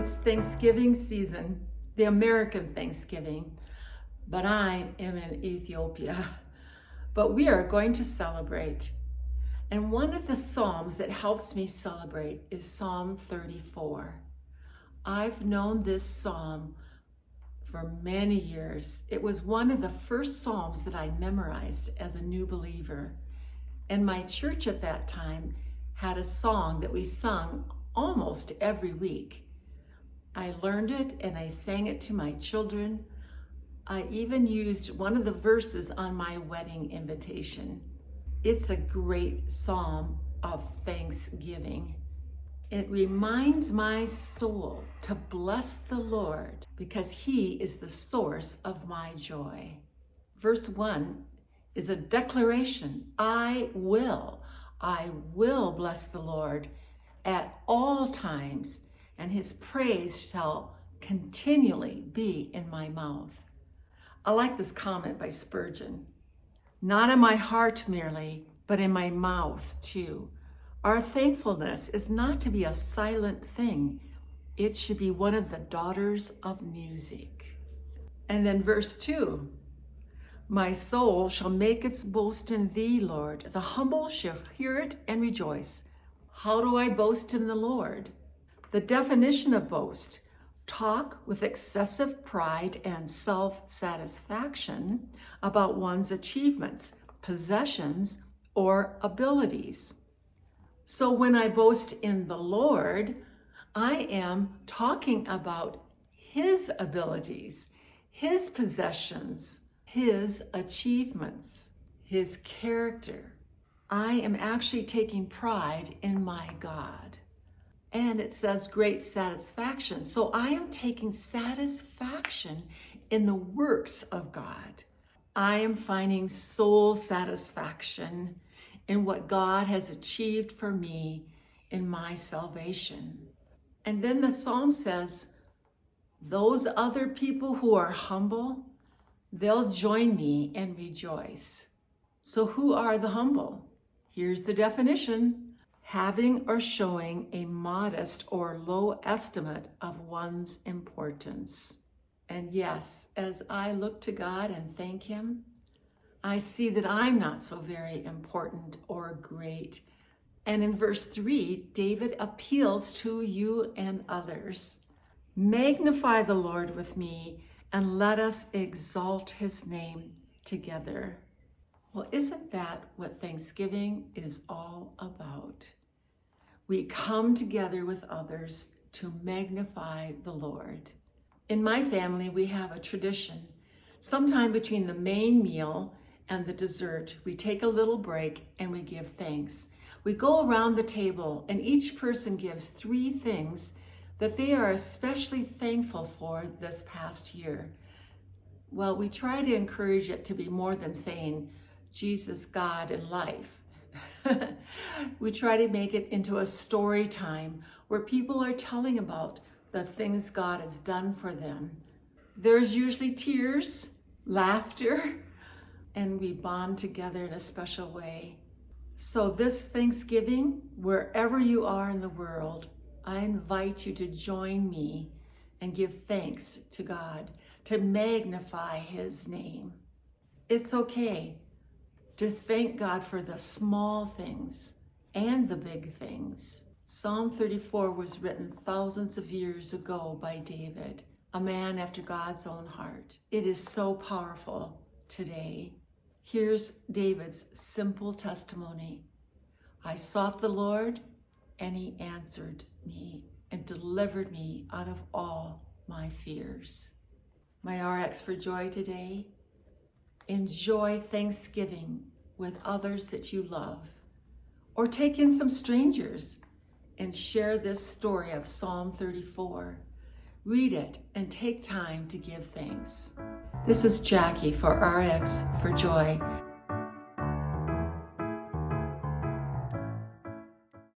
It's Thanksgiving season, the American Thanksgiving, but I am in Ethiopia. But we are going to celebrate. And one of the Psalms that helps me celebrate is Psalm 34. I've known this Psalm for many years. It was one of the first Psalms that I memorized as a new believer. And my church at that time had a song that we sung almost every week. I learned it and I sang it to my children. I even used one of the verses on my wedding invitation. It's a great psalm of thanksgiving. It reminds my soul to bless the Lord because He is the source of my joy. Verse 1 is a declaration. I will bless the Lord at all times, and His praise shall continually be in my mouth. I like this comment by Spurgeon. Not in my heart merely, but in my mouth too. Our thankfulness is not to be a silent thing. It should be one of the daughters of music. And then verse 2, my soul shall make its boast in Thee, Lord. The humble shall hear it and rejoice. How do I boast in the Lord? The definition of boast: talk with excessive pride and self-satisfaction about one's achievements, possessions, or abilities. So when I boast in the Lord, I am talking about His abilities, His possessions, His achievements, His character. I am actually taking pride in my God. And it says great satisfaction. So I am taking satisfaction in the works of God. I am finding soul satisfaction in what God has achieved for me in my salvation. And then the psalm says, those other people who are humble, they'll join me and rejoice. So who are the humble? Here's the definition: having or showing a modest or low estimate of one's importance. And yes, as I look to God and thank Him, I see that I'm not so very important or great. And in verse 3, David appeals to you and others. Magnify the Lord with me, and let us exalt His name together. Well, isn't that what Thanksgiving is all about? We come together with others to magnify the Lord. In my family, we have a tradition. Sometime between the main meal and the dessert, we take a little break and we give thanks. We go around the table and each person gives 3 things that they are especially thankful for this past year. Well, we try to encourage it to be more than saying Jesus, God, and life. We try to make it into a story time where people are telling about the things God has done for them. There's usually tears, laughter, and we bond together in a special way. So this Thanksgiving, wherever you are in the world, I invite you to join me and give thanks to God, to magnify His name. It's okay to thank God for the small things and the big things. Psalm 34 was written thousands of years ago by David, a man after God's own heart. It is so powerful today. Here's David's simple testimony. I sought the Lord, and He answered me and delivered me out of all my fears. My RX for joy today: enjoy Thanksgiving with others that you love, or take in some strangers and share this story of Psalm 34. Read it and take time to give thanks. This is Jackie for RX for Joy.